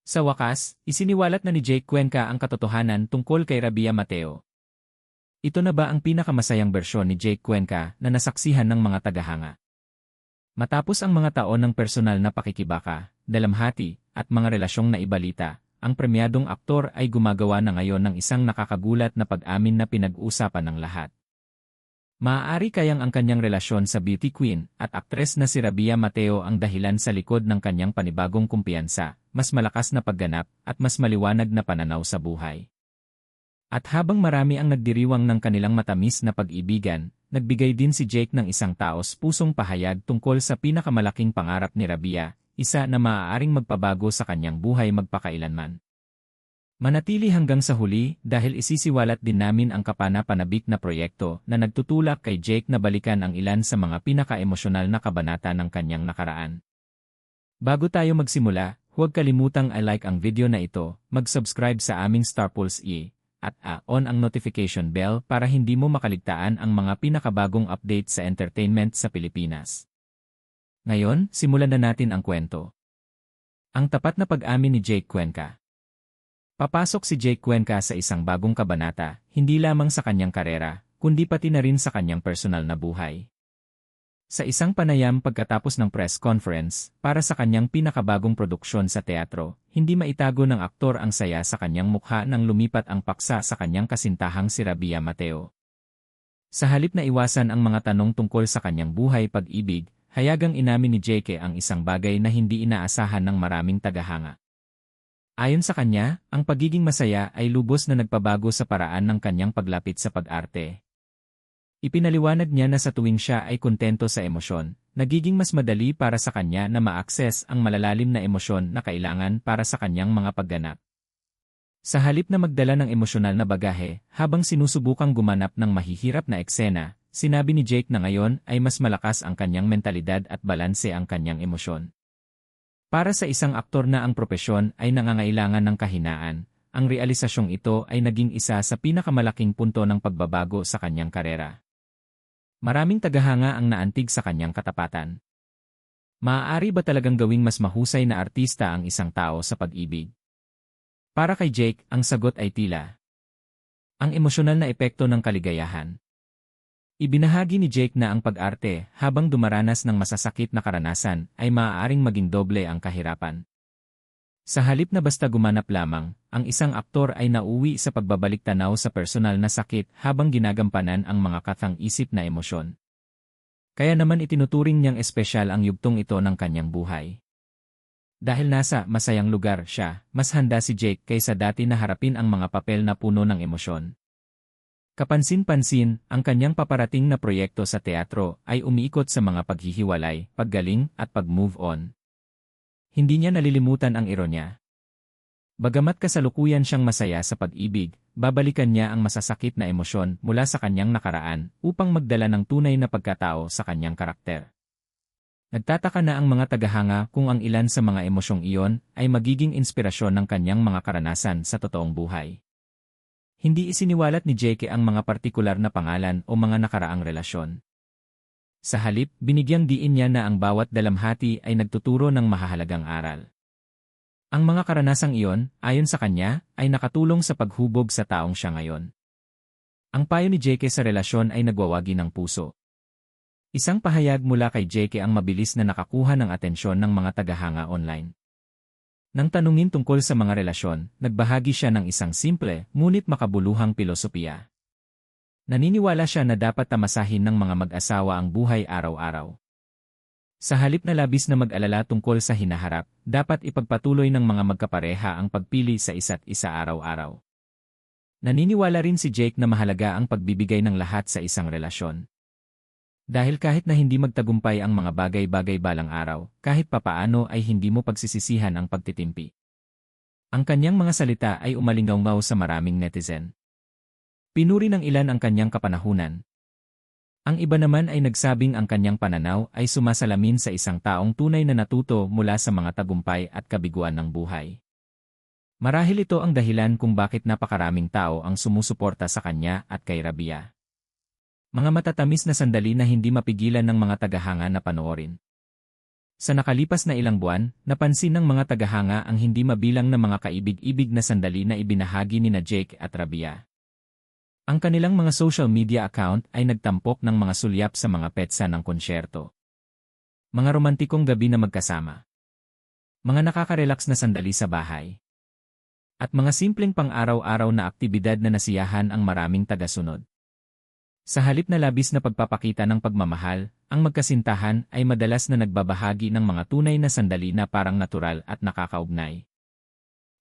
Sa wakas, isiniwalat na ni Jake Cuenca ang katotohanan tungkol kay Rabia Mateo. Ito na ba ang pinakamasayang bersyon ni Jake Cuenca na nasaksihan ng mga tagahanga? Matapos ang mga taon ng personal na pakikibaka, dalamhati, at mga relasyong naibalita, ang premyadong aktor ay gumagawa na ngayon ng isang nakakagulat na pag-amin na pinag-uusapan ng lahat. Maaari kayang ang kanyang relasyon sa beauty queen at aktres na si Rabia Mateo ang dahilan sa likod ng kanyang panibagong kumpiyansa, mas malakas na pagganap, at mas maliwanag na pananaw sa buhay. At habang marami ang nagdiriwang ng kanilang matamis na pag-ibigan, nagbigay din si Jake ng isang taos-pusong pahayag tungkol sa pinakamalaking pangarap ni Rabia, isa na maaaring magpabago sa kanyang buhay magpakailanman. Manatili hanggang sa huli dahil isisiwalat din namin ang kapana-panabik na proyekto na nagtutulak kay Jake na balikan ang ilan sa mga pinaka-emosyonal na kabanata ng kanyang nakaraan. Bago tayo magsimula, huwag kalimutang i-like ang video na ito, mag-subscribe sa aming Star Pulse E, at on ang notification bell para hindi mo makaligtaan ang mga pinakabagong update sa entertainment sa Pilipinas. Ngayon, simulan na natin ang kwento. Ang tapat na pag-amin ni Jake Cuenca. Papasok si Jake Cuenca sa isang bagong kabanata, hindi lamang sa kanyang karera, kundi pati na rin sa kanyang personal na buhay. Sa isang panayam pagkatapos ng press conference, para sa kanyang pinakabagong produksyon sa teatro, hindi maitago ng aktor ang saya sa kanyang mukha nang lumipat ang paksa sa kanyang kasintahang si Rabia Mateo. Sa halip na iwasan ang mga tanong tungkol sa kanyang buhay pag-ibig, hayagang inamin ni Jake ang isang bagay na hindi inaasahan ng maraming tagahanga. Ayon sa kanya, ang pagiging masaya ay lubos na nagpabago sa paraan ng kanyang paglapit sa pag-arte. Ipinaliwanag niya na sa tuwing siya ay kontento sa emosyon, nagiging mas madali para sa kanya na ma-access ang malalalim na emosyon na kailangan para sa kanyang mga pagganap. Sa halip na magdala ng emosyonal na bagahe, habang sinusubukang gumanap ng mahihirap na eksena, sinabi ni Jake na ngayon ay mas malakas ang kanyang mentalidad at balanse ang kanyang emosyon. Para sa isang aktor na ang propesyon ay nangangailangan ng kahinaan, ang realisasyong ito ay naging isa sa pinakamalaking punto ng pagbabago sa kanyang karera. Maraming tagahanga ang naantig sa kanyang katapatan. Maaari ba talagang gawing mas mahusay na artista ang isang tao sa pag-ibig? Para kay Jake, ang sagot ay tila ang emosyonal na epekto ng kaligayahan. Ibinahagi ni Jake na ang pag-arte, habang dumaranas ng masasakit na karanasan, ay maaaring maging doble ang kahirapan. Sa halip na basta gumanap lamang, ang isang aktor ay nauwi sa pagbabalik tanaw sa personal na sakit habang ginagampanan ang mga katang-isip na emosyon. Kaya naman itinuturing niyang espesyal ang yugtong ito ng kanyang buhay. Dahil nasa masayang lugar siya, mas handa si Jake kaysa dati na harapin ang mga papel na puno ng emosyon. Kapansin-pansin, ang kanyang paparating na proyekto sa teatro ay umiikot sa mga paghihiwalay, paggaling, at pag-move on. Hindi niya nalilimutan ang ironya. Bagamat kasalukuyan siyang masaya sa pag-ibig, babalikan niya ang masasakit na emosyon mula sa kanyang nakaraan upang magdala ng tunay na pagkatao sa kanyang karakter. Nagtataka na ang mga tagahanga kung ang ilan sa mga emosyong iyon ay magiging inspirasyon ng kanyang mga karanasan sa totoong buhay. Hindi isiniwalat ni Jake ang mga partikular na pangalan o mga nakaraang relasyon. Sa halip, binigyang diin niya na ang bawat dalamhati ay nagtuturo ng mahahalagang aral. Ang mga karanasang iyon, ayon sa kanya, ay nakatulong sa paghubog sa taong siya ngayon. Ang payo ni Jake sa relasyon ay nagwawagi ng puso. Isang pahayag mula kay Jake ang mabilis na nakakuha ng atensyon ng mga tagahanga online. Nang tanungin tungkol sa mga relasyon, nagbahagi siya ng isang simple, ngunit makabuluhang pilosopiya. Naniniwala siya na dapat tamasahin ng mga mag-asawa ang buhay araw-araw. Sa halip na labis na mag-alala tungkol sa hinaharap, dapat ipagpatuloy ng mga magkapareha ang pagpili sa isa't isa araw-araw. Naniniwala rin si Jake na mahalaga ang pagbibigay ng lahat sa isang relasyon. Dahil kahit na hindi magtagumpay ang mga bagay-bagay balang araw, kahit papaano ay hindi mo pagsisisihan ang pagtitimpi. Ang kanyang mga salita ay umalingaw sa maraming netizen. Pinuri ng ilan ang kanyang kapanahunan. Ang iba naman ay nagsabing ang kanyang pananaw ay sumasalamin sa isang taong tunay na natuto mula sa mga tagumpay at kabiguan ng buhay. Marahil ito ang dahilan kung bakit napakaraming tao ang sumusuporta sa kanya at kay Rabia. Mga matatamis na sandali na hindi mapigilan ng mga tagahanga na panoorin. Sa nakalipas na ilang buwan, napansin ng mga tagahanga ang hindi mabilang na mga kaibig-ibig na sandali na ibinahagi nina Jake at Rabia. Ang kanilang mga social media account ay nagtampok ng mga sulyap sa mga petsa ng konsyerto. Mga romantikong gabi na magkasama. Mga nakaka-relax na sandali sa bahay. At mga simpleng pang-araw-araw na aktibidad na nasiyahan ang maraming tagasunod. Sa halip na labis na pagpapakita ng pagmamahal, ang magkasintahan ay madalas na nagbabahagi ng mga tunay na sandali na parang natural at nakakaugnay.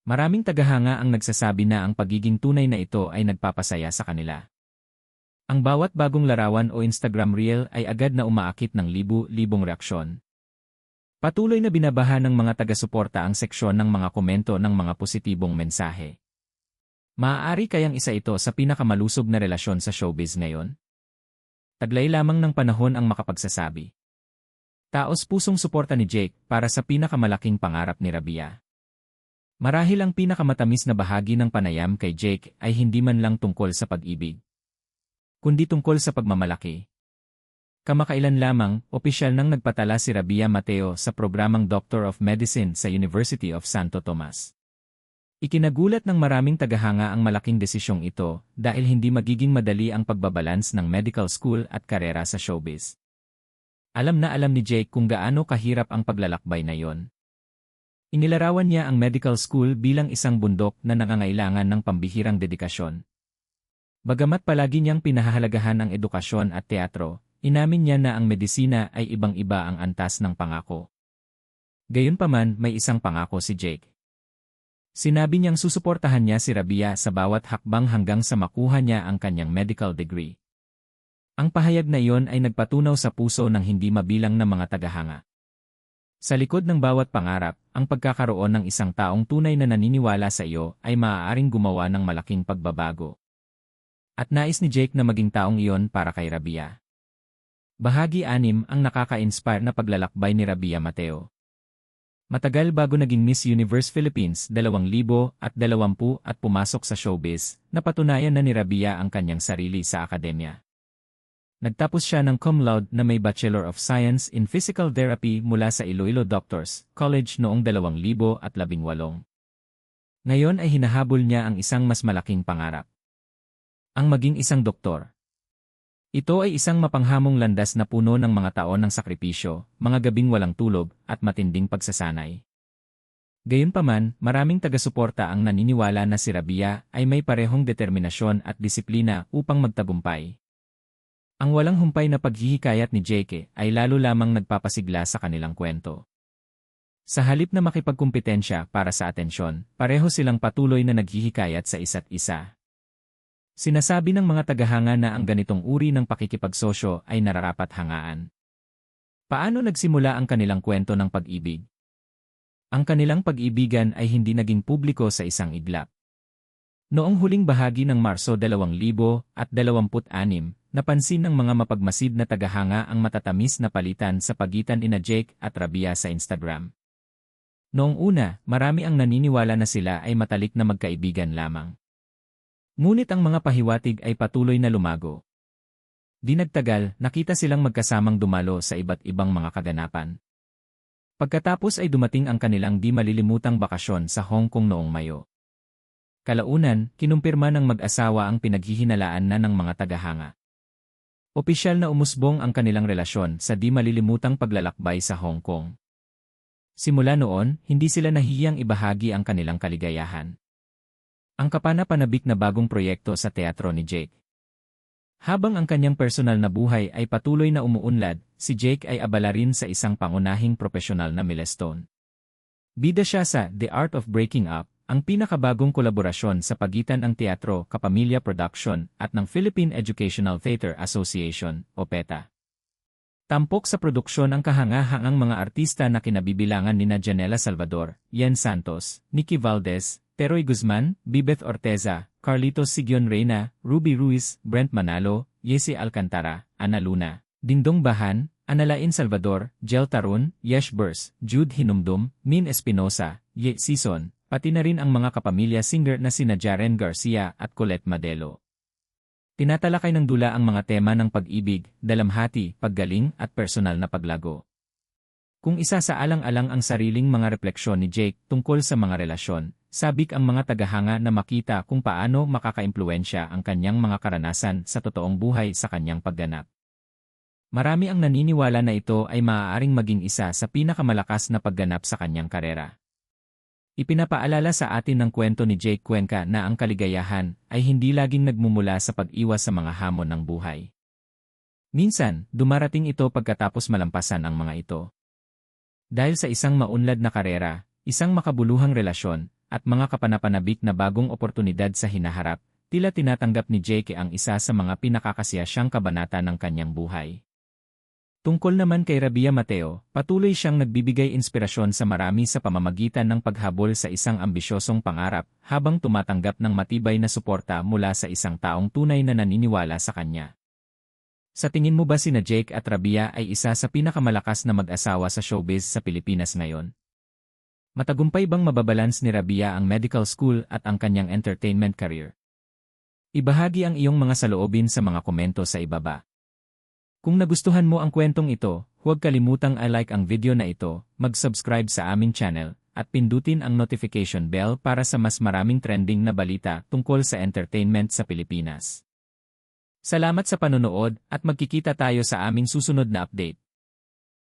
Maraming tagahanga ang nagsasabi na ang pagiging tunay na ito ay nagpapasaya sa kanila. Ang bawat bagong larawan o Instagram reel ay agad na umaakit ng libu-libong reaksyon. Patuloy na binabaha ng mga taga-suporta ang seksyon ng mga komento ng mga positibong mensahe. Maaari kayang isa ito sa pinakamalusog na relasyon sa showbiz ngayon? Taglay lamang ng panahon ang makapagsasabi. Taos pusong suporta ni Jake para sa pinakamalaking pangarap ni Rabia. Marahil ang pinakamatamis na bahagi ng panayam kay Jake ay hindi man lang tungkol sa pag-ibig, kundi tungkol sa pagmamalaki. Kamakailan lamang, opisyal nang nagpatala si Rabia Mateo sa programang Doctor of Medicine sa University of Santo Tomas. Ikinagulat ng maraming tagahanga ang malaking desisyong ito dahil hindi magiging madali ang pagbabalance ng medical school at karera sa showbiz. Alam na alam ni Jake kung gaano kahirap ang paglalakbay na yon. Inilarawan niya ang medical school bilang isang bundok na nangangailangan ng pambihirang dedikasyon. Bagamat palagi niyang pinahahalagahan ang edukasyon at teatro, inamin niya na ang medisina ay ibang-iba ang antas ng pangako. Gayunpaman, may isang pangako si Jake. Sinabi niyang susuportahan niya si Rabia sa bawat hakbang hanggang sa makuha niya ang kanyang medical degree. Ang pahayag na iyon ay nagpatunaw sa puso ng hindi mabilang na mga tagahanga. Sa likod ng bawat pangarap, ang pagkakaroon ng isang taong tunay na naniniwala sa iyo ay maaaring gumawa ng malaking pagbabago. At nais ni Jake na maging taong iyon para kay Rabia. Bahagi 6 ang nakaka-inspire na paglalakbay ni Rabia Mateo. Matagal bago naging Miss Universe Philippines 2020 at pumasok sa showbiz, napatunayan na ni Rabia ang kanyang sarili sa akademya. Nagtapos siya ng cum laude na may Bachelor of Science in Physical Therapy mula sa Iloilo Doctors College noong 2018. Ngayon ay hinahabol niya ang isang mas malaking pangarap. Ang maging isang doktor. Ito ay isang mapanghamong landas na puno ng mga taon ng sakripisyo, mga gabing walang tulog, at matinding pagsasanay. Gayunpaman, maraming taga-suporta ang naniniwala na si Rabia ay may parehong determinasyon at disiplina upang magtagumpay. Ang walang humpay na paghihikayat ni Jake ay lalo lamang nagpapasigla sa kanilang kwento. Sa halip na makipagkumpetensya para sa atensyon, pareho silang patuloy na naghihikayat sa isa't isa. Sinasabi ng mga tagahanga na ang ganitong uri ng pakikipagsosyo ay nararapat-hangaan. Paano nagsimula ang kanilang kwento ng pag-ibig? Ang kanilang pag-ibigan ay hindi naging publiko sa isang iglap. Noong huling bahagi ng Marso 2026, napansin ng mga mapagmasid na tagahanga ang matatamis na palitan sa pagitan ina Jake at Rabia sa Instagram. Noong una, marami ang naniniwala na sila ay matalik na magkaibigan lamang. Ngunit ang mga pahiwatig ay patuloy na lumago. Di nagtagal, nakita silang magkasamang dumalo sa iba't ibang mga kaganapan. Pagkatapos ay dumating ang kanilang di malilimutang bakasyon sa Hong Kong noong Mayo. Kalaunan, kinumpirma ng mag-asawa ang pinaghihinalaan na ng mga tagahanga. Opisyal na umusbong ang kanilang relasyon sa di malilimutang paglalakbay sa Hong Kong. Simula noon, hindi sila nahihiyang ibahagi ang kanilang kaligayahan. Ang kapana-panabik na bagong proyekto sa teatro ni Jake. Habang ang kanyang personal na buhay ay patuloy na umuunlad, si Jake ay abala rin sa isang pangunahing profesional na milestone. Bida siya sa The Art of Breaking Up, ang pinakabagong kolaborasyon sa pagitan ng Teatro Kapamilya Production at ng Philippine Educational Theatre Association, o PETA. Tampok sa produksyon ang kahangahangang mga artista na kinabibilangan nina Janela Salvador, Yen Santos, Nikki Valdez, Teroy Guzman, Bibeth Orteza, Carlitos Sigion Reyna, Ruby Ruiz, Brent Manalo, Yesi Alcantara, Ana Luna, Dingdong Bahan, Analain Salvador, Jel Tarun, Yesh Burs, Jude Hinumdum, Min Espinosa, Ye Sison, pati na rin ang mga kapamilya singer na sina Jaren Garcia at Colette Madelo. Tinatalakay ng dula ang mga tema ng pag-ibig, dalamhati, paggaling at personal na paglago. Kung isa sa alang-alang ang sariling mga refleksyon ni Jake tungkol sa mga relasyon, sabik ang mga tagahanga na makita kung paano makakaimpluwensya ang kanyang mga karanasan sa totoong buhay sa kanyang pagganap. Marami ang naniniwala na ito ay maaaring maging isa sa pinakamalakas na pagganap sa kanyang karera. Ipinapaalala sa atin ng kwento ni Jake Cuenca na ang kaligayahan ay hindi laging nagmumula sa pag-iwas sa mga hamon ng buhay. Minsan, dumarating ito pagkatapos malampasan ang mga ito. Dahil sa isang maunlad na karera, isang makabuluhang relasyon, at mga kapanapanabik na bagong oportunidad sa hinaharap, tila tinatanggap ni Jake ang isa sa mga pinakakasiyasyang kabanata ng kanyang buhay. Tungkol naman kay Rabia Mateo, patuloy siyang nagbibigay inspirasyon sa marami sa pamamagitan ng paghabol sa isang ambisyosong pangarap habang tumatanggap ng matibay na suporta mula sa isang taong tunay na naniniwala sa kanya. Sa tingin mo ba sina Jake at Rabia ay isa sa pinakamalakas na mag-asawa sa showbiz sa Pilipinas ngayon? Matagumpay bang mababalance ni Rabia ang medical school at ang kanyang entertainment career? Ibahagi ang iyong mga saloobin sa mga komento sa ibaba. Kung nagustuhan mo ang kwentong ito, huwag kalimutang i-like ang video na ito, mag-subscribe sa aming channel, at pindutin ang notification bell para sa mas maraming trending na balita tungkol sa entertainment sa Pilipinas. Salamat sa panonood at magkikita tayo sa aming susunod na update.